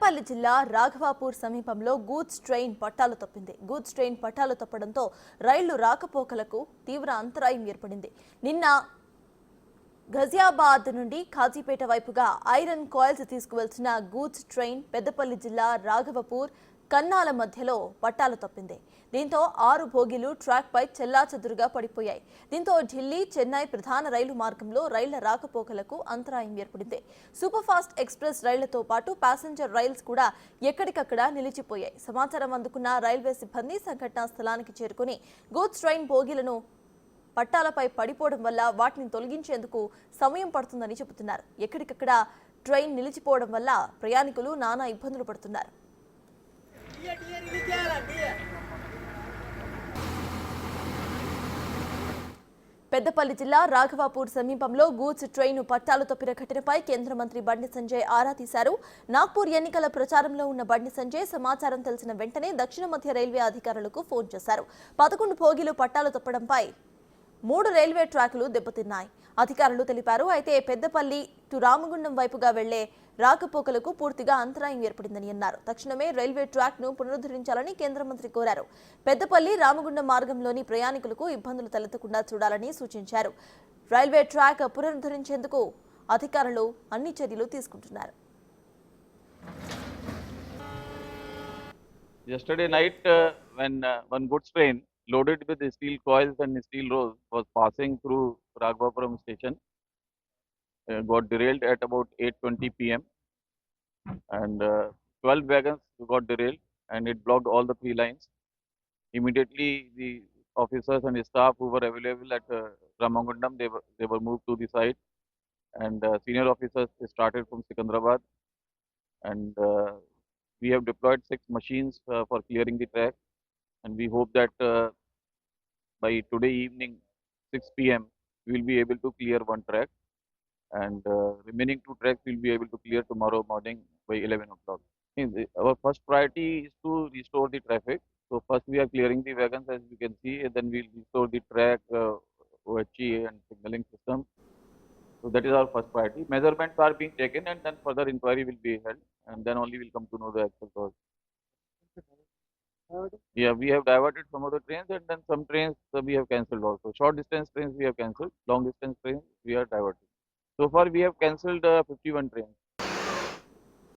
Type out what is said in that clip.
పెద్దపల్లి జిల్లా రాఘవాపూర్ సమీపంలో goods train పట్టాలు తప్పింది. గూడ్స్ ట్రైన్ పట్టాలు తప్పడంతో రైళ్లు రాకపోకలకు తీవ్ర అంతరాయం ఏర్పడింది. నిన్న ఘజియాబాద్ నుండి కాజీపేట వైపుగా ఐరన్ కాయిల్స్ తీసుకువెళ్తున్న గూడ్స్ ట్రైన్ పెద్దపల్లి జిల్లా రాఘవపూర్ కన్నాల మధ్యలో పట్టాలు తప్పింది. దీంతో 6 బోగీలు ట్రాక్ పై చెల్లాచెదురుగా పడిపోయాయి. దీంతో ఢిల్లీ చెన్నై ప్రధాన రైలు మార్గంలో రైళ్ల రాకపోకలకు అంతరాయం ఏర్పడింది. సూపర్ ఫాస్ట్ ఎక్స్ప్రెస్ రైళ్లతో పాటు ప్యాసింజర్ రైల్స్ కూడా ఎక్కడికక్కడ నిలిచిపోయాయి. సమాచారం అందుకున్న రైల్వే సిబ్బంది సంఘటనా స్థలానికి చేరుకుని గూడ్స్ ట్రైన్ బోగీలను పట్టాలపై పడిపోవడం వల్ల వాటిని తొలగించేందుకు సమయం పడుతుందని చెబుతున్నారు. ఎక్కడికక్కడ ట్రైన్ నిలిచిపోవడం వల్ల ప్రయాణికులు నానా ఇబ్బందులు పడుతున్నారు. పెద్దపల్లి జిల్లా రాఘవాపూర్ సమీపంలో గూడ్స్ ట్రైన్ పట్టాలు తప్పిన ఘటనపై కేంద్ర మంత్రి బండి సంజయ్ ఆరా తీశారు. నాగ్పూర్ ఎన్నికల ప్రచారంలో ఉన్న బండి సంజయ్ సమాచారం తెలిసిన వెంటనే దక్షిణ మధ్య రైల్వే అధికారులకు ఫోన్ చేశారు. 11 బోగీలు పట్టాలు తప్పడంపై 3 రైల్వే ట్రాకులు దెబ్బతిన్నాయి అధికారులు తెలిపారు. అయితే పెద్దపల్లి టు రామగుండం వైపుగా వెళ్లే రాకపోకలకు పూర్తిగా అంతరాయం ఏర్పడిందని అన్నారు. తక్షణమే రైల్వే ట్రాక్ ను పునరుద్ధరించాలని కేంద్ర మంత్రి కోరారు. పెద్దపల్లి రామగుండం మార్గంలోని ప్రయాణికులకు ఇబ్బందులు తలెత్తకుండా చూడాలని సూచించారు. రైల్వే ట్రాక్ పునరుద్ధరించేందుకు అధికారులు అన్ని చర్యలు తీసుకుంటున్నారు. Yesterday night, when one goods train loaded with steel coils and steel rolls was passing through Raghapuram station, got derailed at about 8:20 p.m. and 12 wagons got derailed and it blocked all the 3 lines. Immediately, the officers and staff who were available at Ramagundam, they were moved to the site, and senior officers started from Sikandrabad, and we have deployed 6 machines for clearing the track, and we hope that by today evening 6 p.m. we will be able to clear 1 track, and remaining 2 tracks we will be able to clear tomorrow morning by 11 o'clock. Our first priority is to restore the traffic. So first we are clearing the wagons, as you can see, and then we will restore the track, OHE and signaling system. So that is our first priority. Measurements are being taken, and then further inquiry will be held, and then only will come to know the actual cause. Yeah, we have diverted some of the trains, and then some trains we have cancelled also. Short distance trains we have cancelled, long distance trains we are diverted. So far we have cancelled 51 trains.